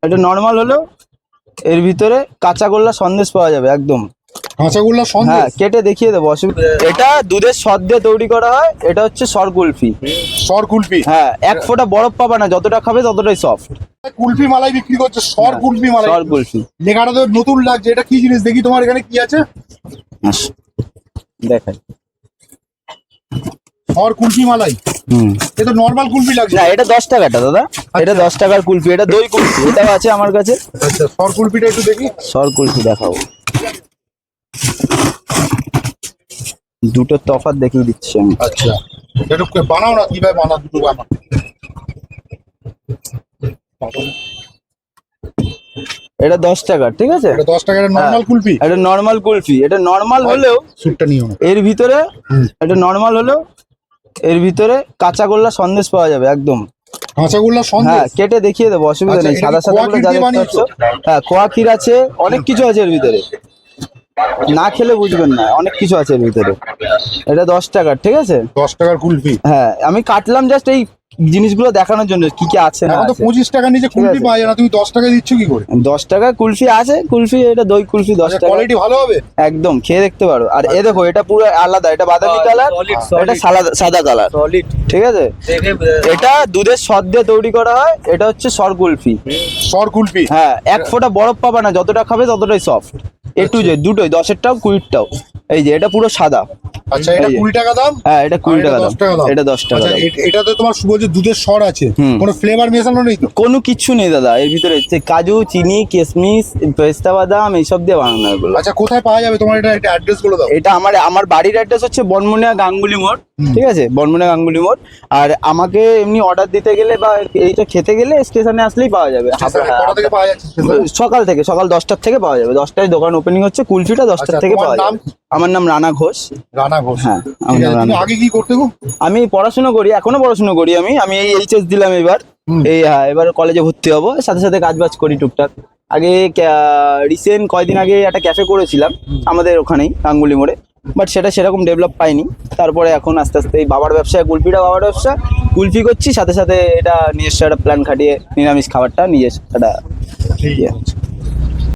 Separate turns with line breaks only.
এটা নর্মাল হলেও এর ভিতরে কাঁচাগোল্লা সন্দেশ পাওয়া যাবে একদম।
কাঁচাগোল্লা সন্দেশ?
হ্যাঁ, কেটে দেখিয়ে দেবো, অসুবিধা। এটা দুধের সর দিয়ে তৈরি করা হয়, এটা হচ্ছে সর কুলফি।
সর কুলফি?
হ্যাঁ, এক ফোঁটা বরফ পাবা না, যতটা খাবে ততটাই সফট।
কুলফি মালাই বিক্রি করছে, সর কুলফি মালাই।
সর কুলফি
লেখাটা তো নতুন লাগছে, এটা কি জিনিস দেখি তোমার এখানে কি আছে
দেখাই।
সর কুলফি মালাই। এটা নরমাল কুলফি লাগছে
না, এটা 10 টাকাটা দাদা, এটা 10 টাকার কুলফি, এটা দই কুলফি, এটাও আছে আমার কাছে।
আচ্ছা, সর কুলফিটা একটু দেখি।
সর কুলফি দেখাবো, দুটো তফাৎ দেখিয়ে দিচ্ছি আমি।
আচ্ছা, একটু বানাও না, কিভাবে বানাও দুটো বানাও।
এটা 10 টাকা, ঠিক আছে?
এটা 10 টাকা নরমাল কুলফি?
এটা নরমাল কুলফি। এটা নরমাল হলেও
সুটটা নিও না
এর ভিতরে, এটা নরমাল হলেও এর ভিতরে কাঁচাগোল্লা সন্দেশ পাওয়া যাবে একদম।
কাঁচাগোল্লা সন্দেশ?
হ্যাঁ, কেটে দেখিয়ে দেবো, অসুবিধা
আচ্ছা,
নেই।
এটা
সাদা
কি
সাদা
খোয়া
গুলো
ক্ষীর
যা
দিয়ে
দেখতে
বানিয়েছো?
পাচ্ছ, হ্যাঁ, খোয়া ক্ষীর আছে, অনেক কিছু আছে এর ভিতরে, না খেলে বুঝবেন না, অনেক কিছু আছে এর ভিতরে। এটা 10 টাকার, ঠিক আছে?
10 টাকার কুলফি?
হ্যাঁ, আমি কাটলাম জাস্ট এই জিনিসগুলো দেখানোর জন্য কি কি আছে না
এখন তো
আছে।
25 টাকা নিচে কুলফি
আছে।
পাওয়া যায় না, তুমি 10 টাকা দিচ্ছ কি করে?
10 টাকা কুলফি আছে, কুলফি এটা দই কুলফি 10 টাকা।
কোয়ালিটি ভালো হবে
একদম, খেয়ে দেখতে পারো। আর এ দেখো, এটা পুরো আলাদা, এটা বাদামি কালার, এটা সাদা কালার, ঠিক আছে? এটা দুধের সর দিয়ে তৈরি করা হয়, এটা হচ্ছে সর কুলফি।
সর কুলফি?
হ্যাঁ, এক ফোঁটা বরফ পাবা না, যতটা খাবে ততটাই সফট। এ টু জেড দুটোই, 10-এরটাও 20-টাও। এই যে এটা পুরো সাদা।
আচ্ছা, এটা
এই যে।
20 টাকা দাম?
হ্যাঁ, এটা 20 টাকা দাম।
10 টাকা দাম?
এটা 10 টাকা
আচ্ছা,
দাম।
এটাতে তোমার বলছে দুধের স্বর আছে,
হুম।
কোনো ফ্লেভার মেশানো নেই তো?
কোনো কিচ্ছু নেই দাদা এর ভিতরে, কাজু, চিনি, কিশমিশ, পেস্তা বাদাম এইসব দিয়ে বানানো এগুলো।
আচ্ছা, কোথায় পাওয়া যাবে তোমার এটা অ্যাড্রেস গুলো দাও।
এটা আমার বাড়ির অ্যাড্রেস হচ্ছে বনমুনিয়া গাঙ্গুলি মোড়, ঠিক আছে? বনমুনিয়া গাঙ্গুলি মোড়। আর আমাকে এমনি অর্ডার দিতে গেলে বা এইটা খেতে গেলে স্টেশনে আসলেই পাওয়া যাবে।
কটা থেকে পাওয়া যাচ্ছে?
সকাল 10টার থেকে পাওয়া যাবে। 10টায় দোকান ওপেনিং হচ্ছে, কুলফিটা 10টার থেকে পাওয়া যাবে। আমার নাম রানা ঘোষ।
রানা ঘোষ?
হ্যাঁ,
ঠিক আছে, তুমি আগে কি করতে গো?
আমি পড়াশোনা করি, এখনো পড়াশোনা করি। আমি এই এইচএস দিলাম এবার। হ্যাঁ, এবার কলেজে ভর্তি হবো, সাথে সাথে কাজ বাজ করি টুকটাক। আগে রিসেন্ট কয়দিন আগে একটা ক্যাফে করেছিলাম আমাদের ওখানেই গাঙ্গুলি মোড়ে, বাট সেটা সেরকম ডেভেলপ পাইনি। তারপরে এখন আস্তে আস্তে এই বাবার ব্যবসা, কুলফিটা বাবার ব্যবসা, কুলফি করছি, সাথে সাথে এটা নিজস্ব একটা প্ল্যান খাটিয়ে নিরামিষ খাবারটা নিজস্ব একটা।
ঠিক আছে।